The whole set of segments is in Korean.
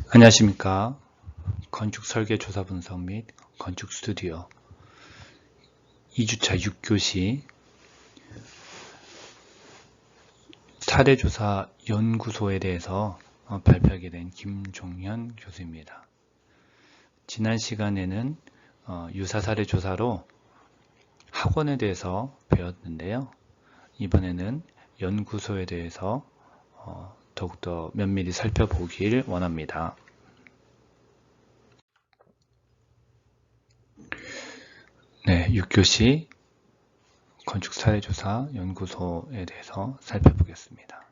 안녕하십니까. 건축 설계 조사 분석 및 건축 스튜디오 2주차 6교시 사례조사 연구소에 대해서 발표하게 된 김종현 교수입니다. 지난 시간에는 유사 사례조사로 학원에 대해서 배웠는데요. 이번에는 연구소에 대해서 더욱더 면밀히 살펴보길 원합니다. 네, 6교시 건축 사례조사 연구소에 대해서 살펴보겠습니다.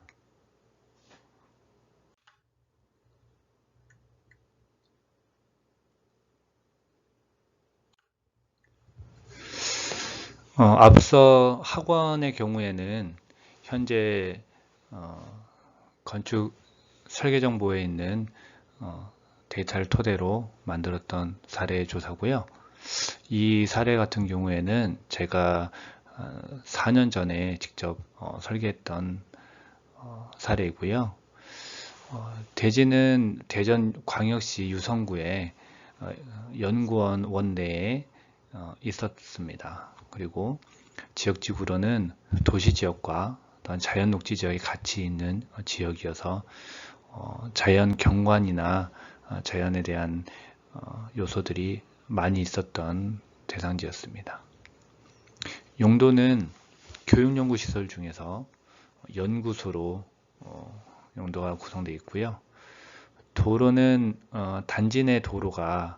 앞서 학원의 경우에는 현재 건축 설계 정보에 있는 데이터를 토대로 만들었던 사례 조사고요. 이 사례 같은 경우에는 제가 4년 전에 직접 설계했던 사례이고요. 대지는 대전 광역시 유성구에 연구원 원내에 있었습니다. 그리고 지역지구로는 도시지역과 또한 자연녹지 지역이 같이 있는 지역이어서 자연 경관이나 자연에 대한 요소들이 많이 있었던 대상지였습니다. 용도는 교육연구시설 중에서 연구소로 용도가 구성되어 있고요. 도로는 단지 내 도로가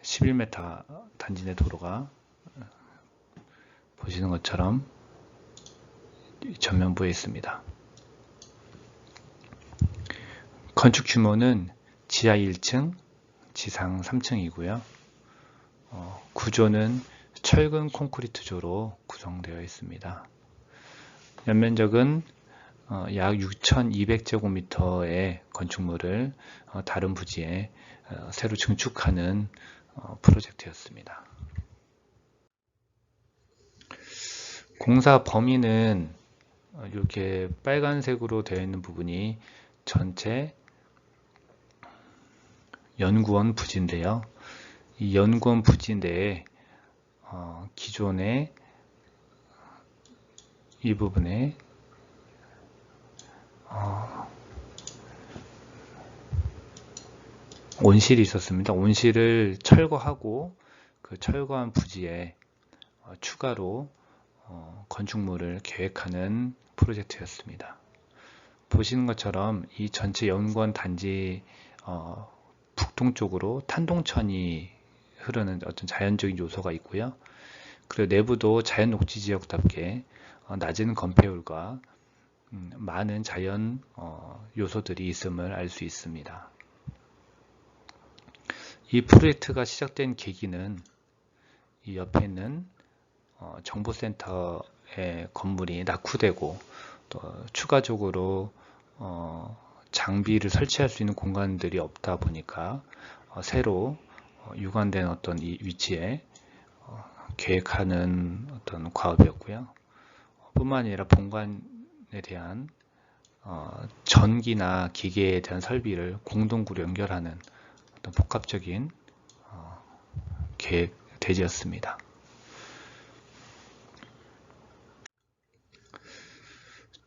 11m 단지 내 도로가 보시는 것처럼 전면부에 있습니다. 건축 규모는 지하 1층, 지상 3층이고요. 구조는 철근 콘크리트조로 구성되어 있습니다. 연면적은 약 6,200제곱미터의 건축물을 다른 부지에 새로 증축하는 프로젝트였습니다. 공사 범위는 이렇게 빨간색으로 되어 있는 부분이 전체 연구원 부지인데요. 이 연구원 부지 내에 기존에 이 부분에 온실이 있었습니다. 온실을 철거하고 그 철거한 부지에 추가로 건축물을 계획하는 프로젝트였습니다. 보시는 것처럼 이 전체 연구원 단지 북동쪽으로 탄동천이 흐르는 어떤 자연적인 요소가 있고요. 그리고 내부도 자연 녹지 지역답게 낮은 건폐율과 많은 자연 요소들이 있음을 알 수 있습니다. 이 프로젝트가 시작된 계기는 이 옆에 있는 정보센터의 건물이 낙후되고 또 추가적으로 장비를 설치할 수 있는 공간들이 없다 보니까 새로 유관된 어떤 이 위치에 계획하는 어떤 과업이었고요. 뿐만 아니라 본관에 대한 전기나 기계에 대한 설비를 공동구로 연결하는 어떤 복합적인 계획 대지였습니다.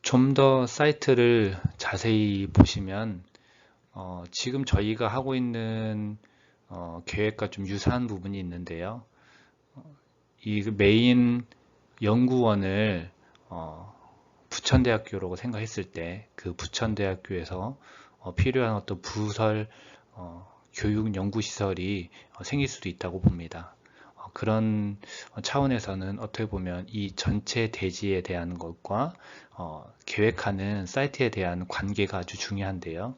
좀 더 사이트를 자세히 보시면 지금 저희가 하고 있는 계획과 좀 유사한 부분이 있는데요. 이 메인 연구원을 부천대학교라고 생각했을 때 그 부천대학교에서 필요한 어떤 부설 교육 연구시설이 생길 수도 있다고 봅니다. 그런 차원에서는 어떻게 보면 이 전체 대지에 대한 것과 계획하는 사이트에 대한 관계가 아주 중요한데요.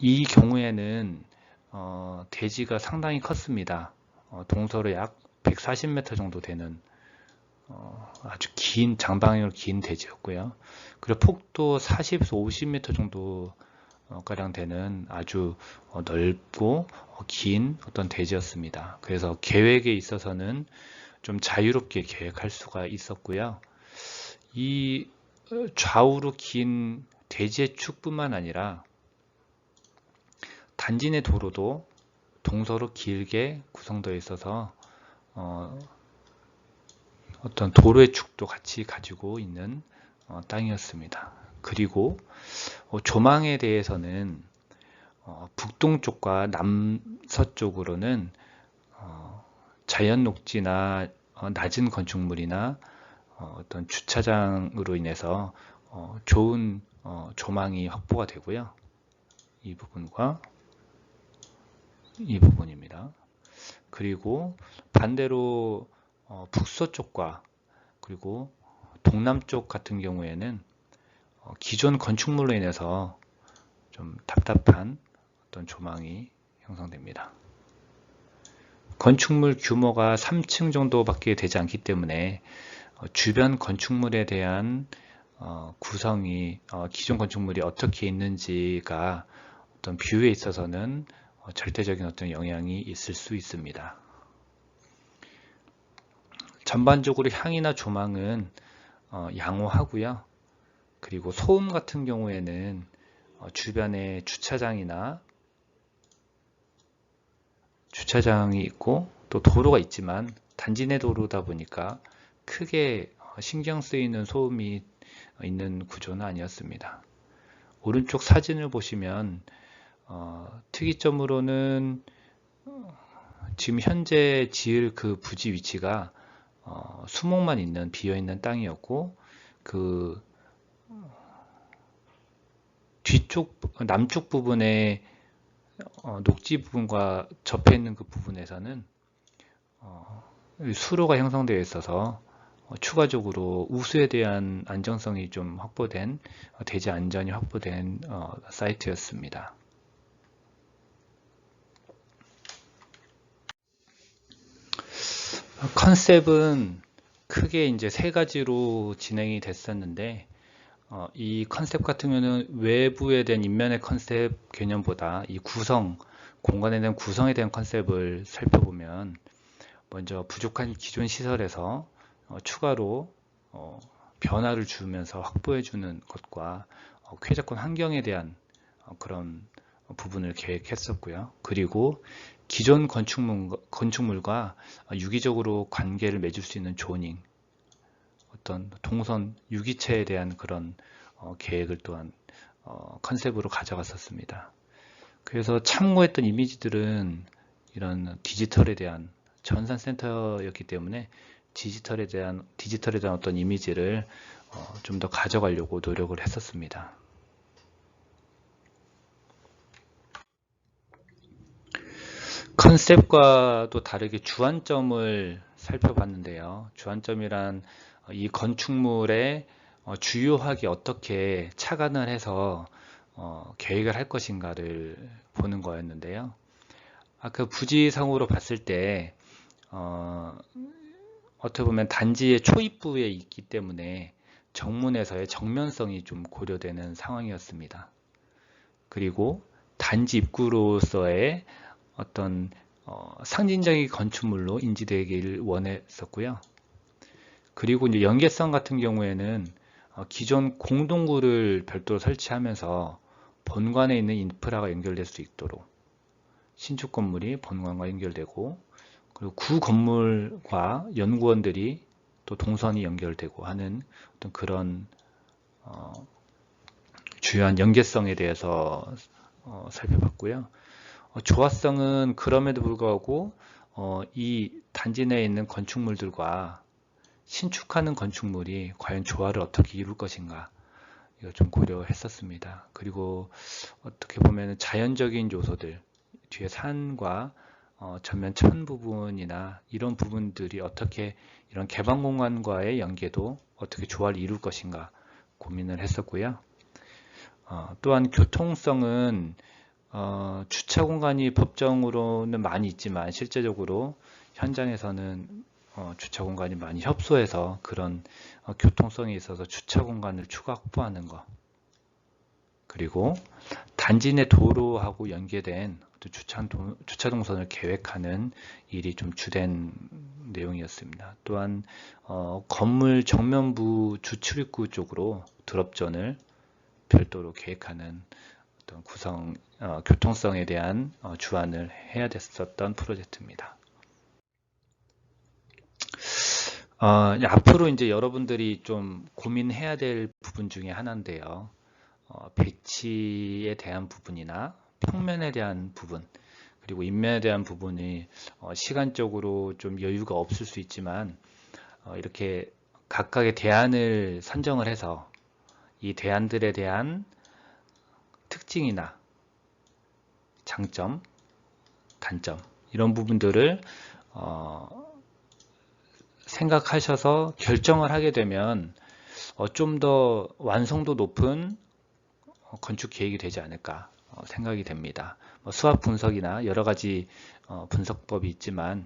이 경우에는 대지가 상당히 컸습니다. 동서로 약 140m 정도 되는 아주 긴 장방향으로 긴 대지였고요. 그리고 폭도 40에서 50m 정도 가량 되는 아주 넓고 긴 어떤 대지였습니다. 그래서 계획에 있어서는 좀 자유롭게 계획할 수가 있었고요. 이 좌우로 긴 대지의 축뿐만 아니라 단지 내 도로도 동서로 길게 구성되어 있어서 어떤 도로의 축도 같이 가지고 있는 땅이었습니다. 그리고 조망에 대해서는 북동쪽과 남서쪽으로는 자연 녹지나 낮은 건축물이나 어떤 주차장으로 인해서 좋은 조망이 확보가 되고요. 이 부분과 이 부분입니다. 그리고 반대로 북서쪽과 그리고 동남쪽 같은 경우에는 기존 건축물로 인해서 좀 답답한 어떤 조망이 형성됩니다. 건축물 규모가 3층 정도밖에 되지 않기 때문에 주변 건축물에 대한 구성이 기존 건축물이 어떻게 있는지가 어떤 뷰에 있어서는 절대적인 어떤 영향이 있을 수 있습니다. 전반적으로 향이나 조망은 양호하고요. 그리고 소음 같은 경우에는 주변에 주차장이 있고 또 도로가 있지만 단지 내 도로다 보니까 크게 신경 쓰이는 소음이 있는 구조는 아니었습니다. 오른쪽 사진을 보시면 특이점으로는 지금 현재 지을 그 부지 위치가 수목만 있는 비어있는 땅이었고 그 뒤쪽 남쪽 부분에 녹지 부분과 접해 있는 그 부분에서는 수로가 형성되어 있어서 추가적으로 우수에 대한 안정성이 좀 확보된 대지 안전이 확보된 사이트였습니다. 컨셉은 크게 이제 세 가지로 진행이 됐었는데 이 컨셉 같은 경우는 외부에 대한 인면의 컨셉 개념보다 이 공간에 대한 구성에 대한 컨셉을 살펴보면 먼저 부족한 기존 시설에서 추가로 변화를 주면서 확보해 주는 것과 쾌적한 환경에 대한 그런 부분을 계획했었고요. 그리고 기존 건축물과 유기적으로 관계를 맺을 수 있는 조닝, 어떤 동선 유기체에 대한 그런 계획을 또한 컨셉으로 가져갔었습니다. 그래서 참고했던 이미지들은 이런 디지털에 대한 전산센터였기 때문에 디지털에 대한 어떤 이미지를 좀 더 가져가려고 노력을 했었습니다. 컨셉과도 다르게 주안점을 살펴봤는데요. 주안점이란 이 건축물에 주요하게 어떻게 착안을 해서 계획을 할 것인가를 보는 거였는데요. 아까 부지상으로 봤을 때 어떻게 보면 단지의 초입부에 있기 때문에 정문에서의 정면성이 좀 고려되는 상황이었습니다. 그리고 단지 입구로서의 어떤 상징적인 건축물로 인지되기를 원했었고요. 그리고 이제 연계성 같은 경우에는 기존 공동구를 별도로 설치하면서 본관에 있는 인프라가 연결될 수 있도록 신축 건물이 본관과 연결되고 그리고 구 건물과 연구원들이 또 동선이 연결되고 하는 어떤 그런 주요한 연계성에 대해서 살펴봤고요. 조화성은 그럼에도 불구하고 이 단지 내에 있는 건축물들과 신축하는 건축물이 과연 조화를 어떻게 이룰 것인가 이거 좀 고려했었습니다. 그리고 어떻게 보면 자연적인 요소들 뒤에 산과 전면 천 부분이나 이런 부분들이 어떻게 이런 개방 공간과의 연계도 어떻게 조화를 이룰 것인가 고민을 했었고요. 또한 교통성은 주차 공간이 법정으로는 많이 있지만 실제적으로 현장에서는 주차 공간이 많이 협소해서 그런 교통성에 있어서 주차 공간을 추가 확보하는 것, 그리고 단지 내 도로하고 연계된 주차 동선을 계획하는 일이 좀 주된 내용이었습니다. 또한 건물 정면부 주출입구 쪽으로 드롭존을 별도로 계획하는 어떤 교통성에 대한 주안을 해야 됐었던 프로젝트입니다. 앞으로 이제 여러분들이 좀 고민해야 될 부분 중에 하나인데요. 배치에 대한 부분이나 평면에 대한 부분, 그리고 인면에 대한 부분이 시간적으로 좀 여유가 없을 수 있지만 이렇게 각각의 대안을 선정을 해서 이 대안들에 대한 특징이나 장점, 단점 이런 부분들을 생각하셔서 결정을 하게 되면 좀 더 완성도 높은 건축 계획이 되지 않을까 생각이 됩니다. 수학 분석이나 여러 가지 분석법이 있지만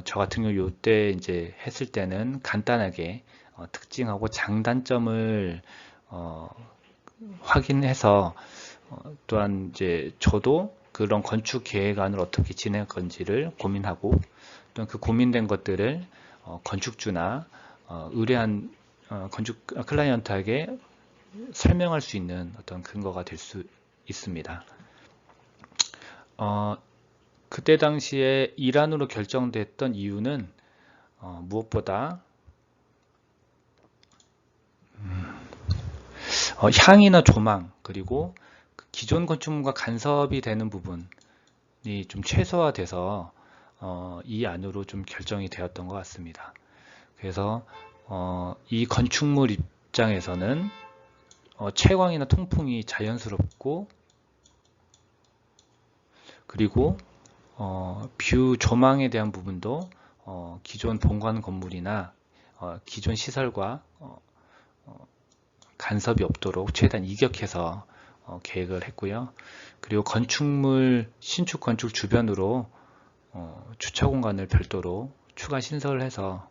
저 같은 경우 이때 이제 했을 때는 간단하게 특징하고 장단점을 확인해서 또한 이제 저도 그런 건축 계획안을 어떻게 진행할 건지를 고민하고 또한 그 고민된 것들을 건축주나 의뢰한 건축 클라이언트에게 설명할 수 있는 어떤 근거가 될 수 있습니다. 그때 당시에 일환으로 결정됐던 이유는 무엇보다 향이나 조망 그리고 기존 건축물과 간섭이 되는 부분이 좀 최소화돼서 이 안으로 좀 결정이 되었던 것 같습니다. 그래서 이 건축물 입장에서는 채광이나 통풍이 자연스럽고 그리고 뷰 조망에 대한 부분도 기존 본관 건물이나 기존 시설과 간섭이 없도록 최대한 이격해서 계획을 했고요. 그리고 건축물 신축 건축 주변으로 주차 공간을 별도로 추가 신설을 해서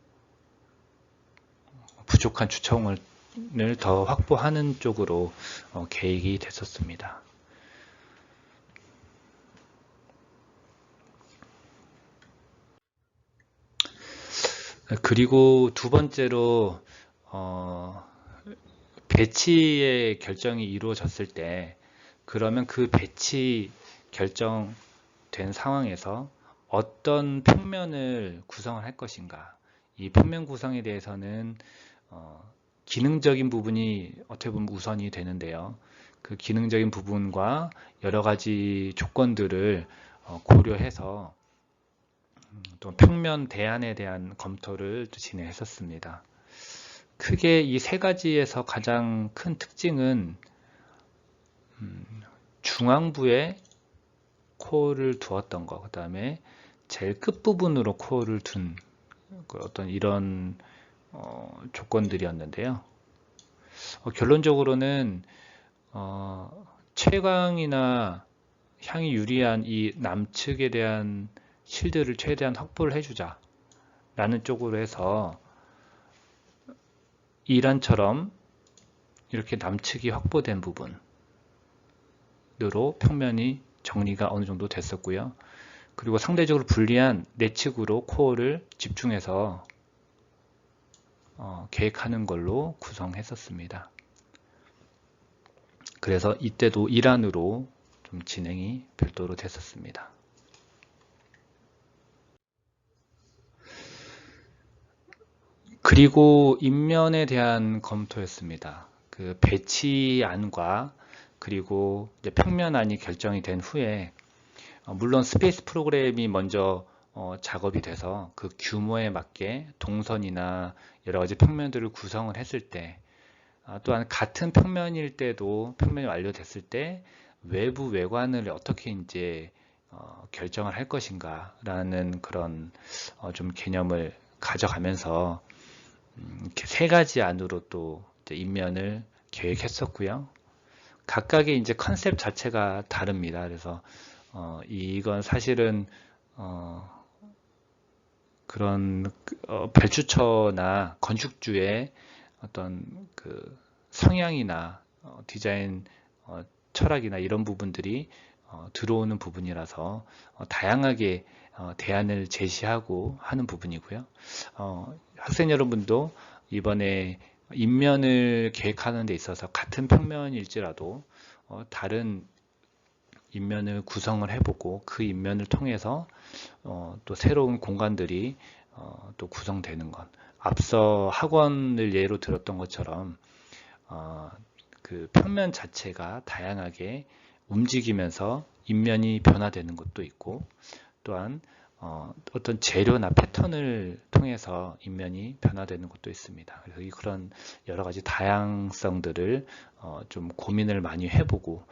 부족한 주차 공간을 더 확보하는 쪽으로 계획이 됐었습니다. 그리고 두 번째로 배치의 결정이 이루어졌을 때 그러면 그 배치 결정된 상황에서 어떤 평면을 구성을 할 것인가, 이 평면 구성에 대해서는 기능적인 부분이 어떻게 보면 우선이 되는데요. 그 기능적인 부분과 여러 가지 조건들을 고려해서 또 평면 대안에 대한 검토를 진행했었습니다. 크게 이 세 가지에서 가장 큰 특징은 중앙부에 코어를 두었던 것, 그 다음에 제일 끝부분으로 코어를 둔 어떤 이런 조건들이었는데요. 결론적으로는 채광이나 향이 유리한 이 남측에 대한 실드를 최대한 확보를 해주자 라는 쪽으로 해서 이란처럼 이렇게 남측이 확보된 부분으로 평면이 정리가 어느 정도 됐었고요. 그리고 상대적으로 불리한 내측으로 코어를 집중해서 계획하는 걸로 구성했었습니다. 그래서 이때도 일환으로 좀 진행이 별도로 됐었습니다. 그리고 인면에 대한 검토였습니다. 그 배치안과 그리고 이제 평면안이 결정이 된 후에 물론 스페이스 프로그램이 먼저 작업이 돼서 그 규모에 맞게 동선이나 여러 가지 평면들을 구성을 했을 때 또한 같은 평면일 때도 평면이 완료됐을 때 외부 외관을 어떻게 이제 결정을 할 것인가라는 그런 좀 개념을 가져가면서 이렇게 세 가지 안으로 또 이제 인면을 계획했었고요. 각각의 이제 컨셉 자체가 다릅니다. 그래서 이건 사실은 그런 발주처나 건축주의 어떤 그 성향이나 디자인 철학이나 이런 부분들이 들어오는 부분이라서 다양하게 대안을 제시하고 하는 부분이고요. 학생 여러분도 이번에 인면을 계획하는 데 있어서 같은 평면일지라도 다른 인면을 구성을 해보고 그 인면을 통해서 또 새로운 공간들이 또 구성되는 것. 앞서 학원을 예로 들었던 것처럼 그 평면 자체가 다양하게 움직이면서 인면이 변화되는 것도 있고, 또한 어떤 재료나 패턴을 통해서 인면이 변화되는 것도 있습니다. 그래서 그런 여러 가지 다양성들을 좀 고민을 많이 해보고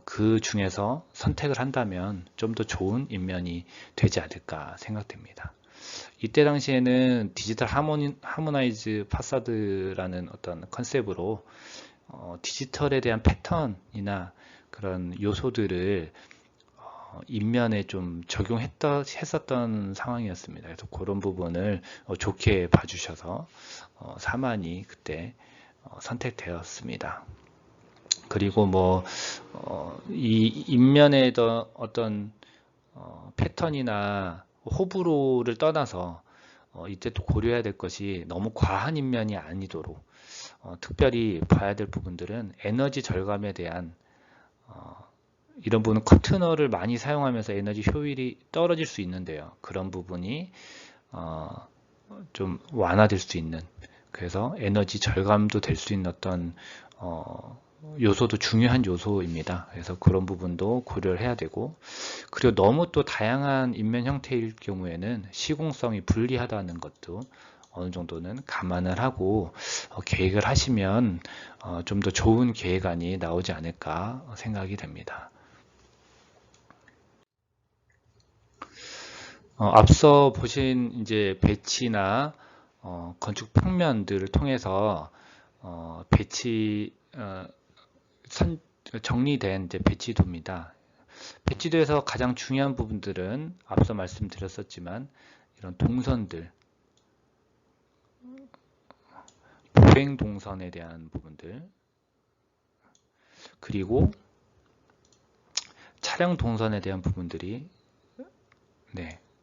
그 중에서 선택을 한다면 좀 더 좋은 인면이 되지 않을까 생각됩니다. 이때 당시에는 디지털 하모나이즈 파사드라는 어떤 컨셉으로 디지털에 대한 패턴이나 그런 요소들을 인면에 좀 했었던 상황이었습니다. 그래서 그런 부분을 좋게 봐주셔서 사만이 그때 선택되었습니다. 그리고 이 인면의 어떤 패턴이나 호불호를 떠나서 이때 또 고려해야 될 것이 너무 과한 인면이 아니도록 특별히 봐야 될 부분들은 에너지 절감에 대한 이런 부분은 커트너를 많이 사용하면서 에너지 효율이 떨어질 수 있는데요. 그런 부분이 좀 완화될 수 있는, 그래서 에너지 절감도 될 수 있는 어떤 요소도 중요한 요소입니다. 그래서 그런 부분도 고려를 해야 되고, 그리고 너무 또 다양한 인면 형태일 경우에는 시공성이 불리하다는 것도 어느 정도는 감안을 하고 계획을 하시면 좀 더 좋은 계획안이 나오지 않을까 생각이 됩니다. 앞서 보신 이제 배치나 건축 평면들을 통해서 배치 정리된 이제 배치도입니다. 배치도에서 가장 중요한 부분들은 앞서 말씀드렸었지만 이런 동선들, 보행 동선에 대한 부분들, 그리고 차량 동선에 대한 부분들이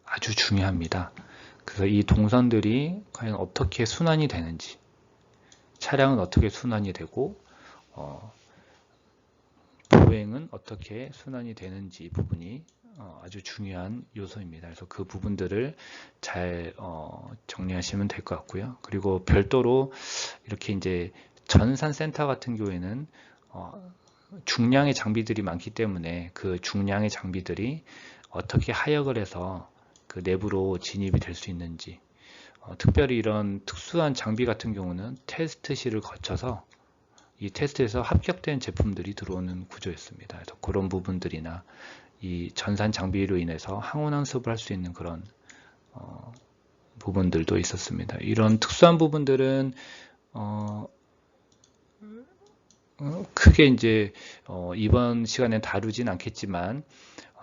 아주 중요합니다. 그래서 이 동선들이 과연 어떻게 순환이 되는지, 차량은 어떻게 순환이 되고 보행은 어떻게 순환이 되는지 이 부분이 아주 중요한 요소입니다. 그래서 그 부분들을 잘 정리하시면 될 것 같고요. 그리고 별도로 이렇게 이제 전산센터 같은 경우에는 중량의 장비들이 많기 때문에 그 중량의 장비들이 어떻게 하역을 해서 그 내부로 진입이 될 수 있는지, 특별히 이런 특수한 장비 같은 경우는 테스트실을 거쳐서 이 테스트에서 합격된 제품들이 들어오는 구조였습니다. 그래서 그런 부분들이나 이 전산 장비로 인해서 항원환습을 할 수 있는 그런 부분들도 있었습니다. 이런 특수한 부분들은 크게 이제 이번 시간에 다루진 않겠지만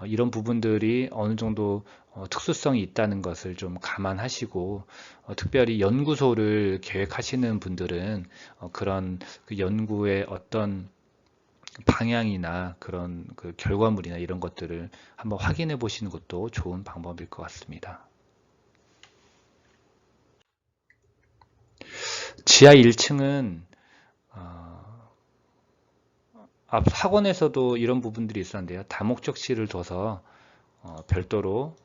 이런 부분들이 어느 정도 특수성이 있다는 것을 좀 감안하시고 특별히 연구소를 계획하시는 분들은 그런 그 연구의 어떤 방향이나 그런 그 결과물이나 이런 것들을 한번 확인해 보시는 것도 좋은 방법일 것 같습니다. 지하 1층은 앞 학원에서도 이런 부분들이 있었는데요. 다목적실을 둬서 별도로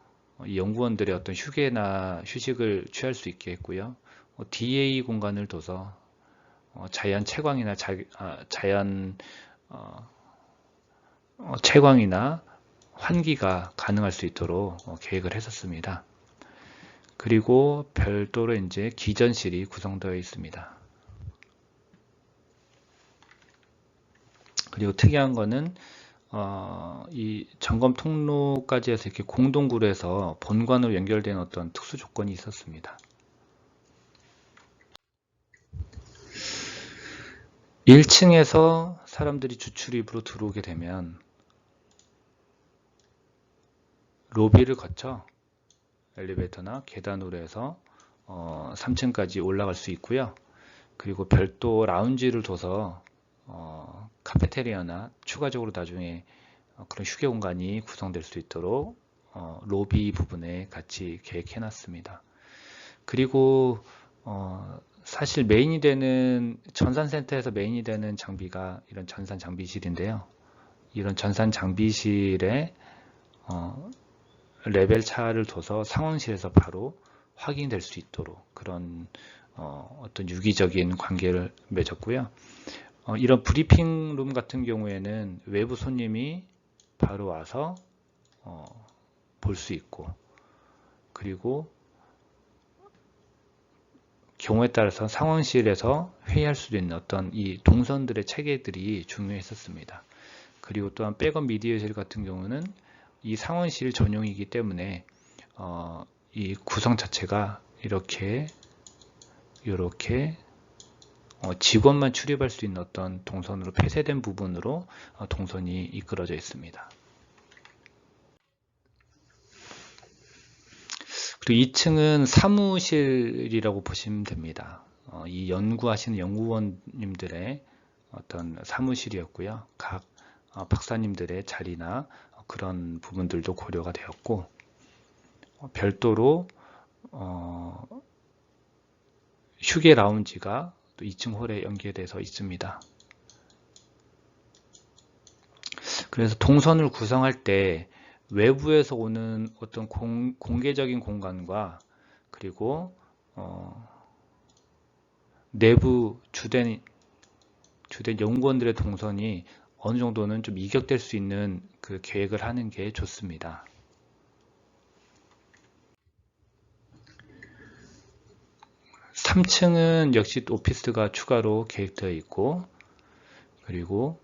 이 연구원들의 어떤 휴게나 휴식을 취할 수 있게 했고요. DA 공간을 둬서 자연 채광이나 자연 채광이나 환기가 가능할 수 있도록 계획을 했었습니다. 그리고 별도로 이제 기전실이 구성되어 있습니다. 그리고 특이한 거는 이 점검 통로까지 해서 이렇게 공동구로해서 본관으로 연결된 어떤 특수 조건이 있었습니다. 1층에서 사람들이 주출입으로 들어오게 되면 로비를 거쳐 엘리베이터나 계단으로 해서 3층까지 올라갈 수 있고요. 그리고 별도 라운지를 둬서 카페테리아나 추가적으로 나중에 그런 휴게 공간이 구성될 수 있도록 로비 부분에 같이 계획해 놨습니다. 그리고 사실 메인이 되는 전산센터에서 메인이 되는 장비가 이런 전산 장비실인데요. 이런 전산 장비실에 레벨 차를 둬서 상황실에서 바로 확인될 수 있도록 그런 어떤 유기적인 관계를 맺었고요. 이런 브리핑룸 같은 경우에는 외부 손님이 바로 와서 볼 수 있고, 그리고 경우에 따라서 상황실에서 회의할 수도 있는 어떤 이 동선들의 체계들이 중요했었습니다. 그리고 또한 백업 미디어실 같은 경우는 이 상황실 전용이기 때문에 이 구성 자체가 이렇게 직원만 출입할 수 있는 어떤 동선으로 폐쇄된 부분으로 동선이 이끌어져 있습니다. 그리고 2층은 사무실이라고 보시면 됩니다. 이 연구하시는 연구원님들의 어떤 사무실이었고요. 각 박사님들의 자리나 그런 부분들도 고려가 되었고, 별도로 휴게 라운지가 또 2층 홀에 연계돼서 있습니다. 그래서 동선을 구성할 때 외부에서 오는 어떤 공개적인 공간과 그리고 내부 주된 연구원들의 동선이 어느 정도는 좀 이격될 수 있는 그 계획을 하는 게 좋습니다. (3층은) 역시 오피스가 추가로 계획되어 있고, 그리고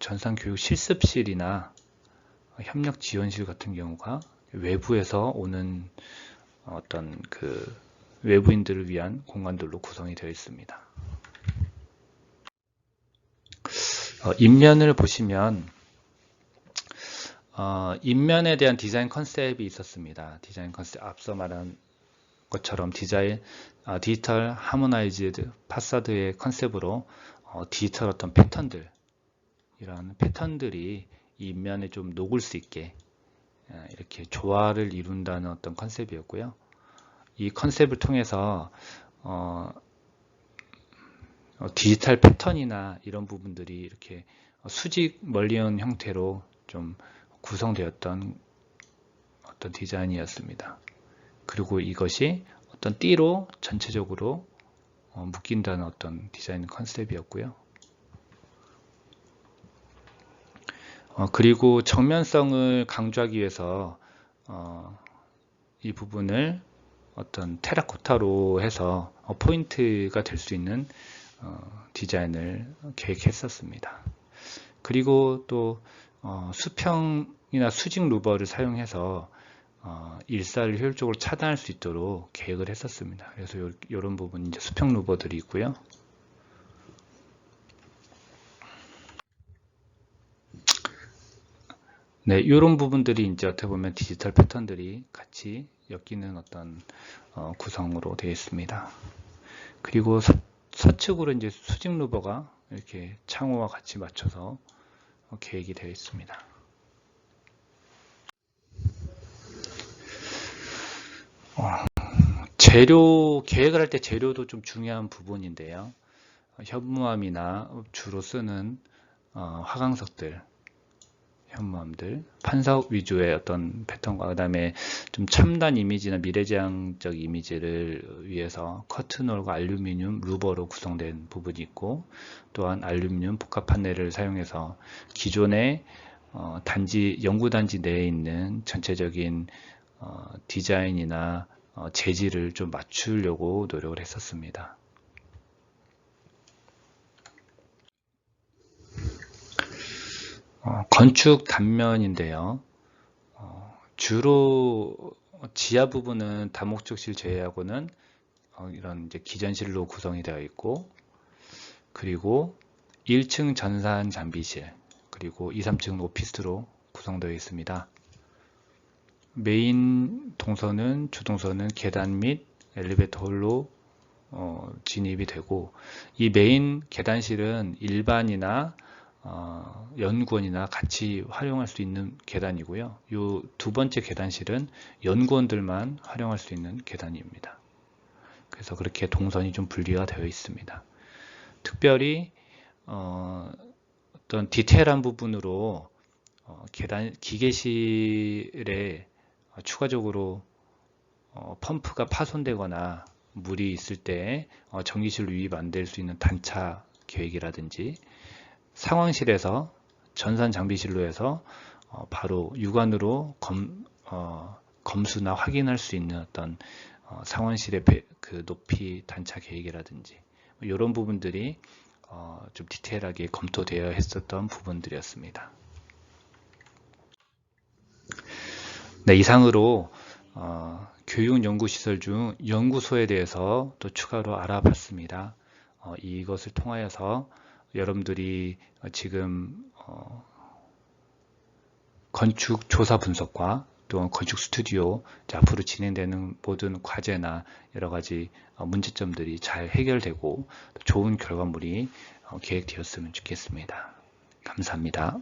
전산교육 실습실이나 협력 지원실 같은 경우가 외부에서 오는 어떤 그 외부인들을 위한 공간들로 구성이 되어 있습니다. 인면을 보시면 인면에 대한 디자인 컨셉이 있었습니다. 디자인 컨셉, 앞서 말한 것처럼 디지털 하모나이즈드 파사드의 컨셉으로 디지털 어떤 패턴들, 이런 패턴들이 이 인면에 좀 녹을 수 있게 이렇게 조화를 이룬다는 어떤 컨셉이었고요. 이 컨셉을 통해서 디지털 패턴이나 이런 부분들이 이렇게 수직 멀리언 형태로 좀 구성되었던 어떤 디자인이었습니다. 그리고 이것이 어떤 띠로 전체적으로 묶인다는 어떤 디자인 컨셉이었고요. 그리고 정면성을 강조하기 위해서 이 부분을 어떤 테라코타로 해서 포인트가 될 수 있는 디자인을 계획했었습니다. 그리고 또 수평이나 수직 루버를 사용해서 일사를 효율적으로 차단할 수 있도록 계획을 했었습니다. 그래서 이런 부분 이제 수평 루버들이 있고요. 네, 이런 부분들이 이제 어떻게 보면 디지털 패턴들이 같이 엮이는 어떤 구성으로 되어 있습니다. 그리고 서측으로 이제 수직 루버가 이렇게 창호와 같이 맞춰서 계획이 되어 있습니다. 재료 계획을 할 때 재료도 좀 중요한 부분인데요. 현무암이나 주로 쓰는 화강석들, 현무암들, 판석 위주의 어떤 패턴과 그다음에 좀 첨단 이미지나 미래지향적 이미지를 위해서 커튼홀과 알루미늄 루버로 구성된 부분이 있고, 또한 알루미늄 복합 판넬을 사용해서 기존의 연구단지 내에 있는 전체적인 디자인이나 재질을 좀 맞추려고 노력을 했었습니다. 건축 단면인데요. 주로 지하 부분은 다목적실 제외하고는 이런 이제 기전실로 구성이 되어 있고, 그리고 1층 전산 장비실, 그리고 2, 3층 오피스로 구성되어 있습니다. 메인 동선은 주동선은 계단 및 엘리베이터 홀로 진입이 되고, 이 메인 계단실은 일반이나 연구원이나 같이 활용할 수 있는 계단이고요. 이 두 번째 계단실은 연구원들만 활용할 수 있는 계단입니다. 그래서 그렇게 동선이 좀 분리가 되어 있습니다. 특별히 어떤 디테일한 부분으로 기계실에 추가적으로 펌프가 파손되거나 물이 있을 때 전기실로 유입 안 될 수 있는 단차 계획이라든지, 상황실에서 전산 장비실로 해서 바로 육안으로 검수나 확인할 수 있는 어떤 상황실의 그 높이 단차 계획이라든지, 이런 부분들이 좀 디테일하게 검토되어 했었던 부분들이었습니다. 네, 이상으로 교육연구시설 중 연구소에 대해서 또 추가로 알아봤습니다. 이것을 통하여서 여러분들이 지금 건축 조사 분석과 또 건축 스튜디오 앞으로 진행되는 모든 과제나 여러 가지 문제점들이 잘 해결되고 좋은 결과물이 계획되었으면 좋겠습니다. 감사합니다.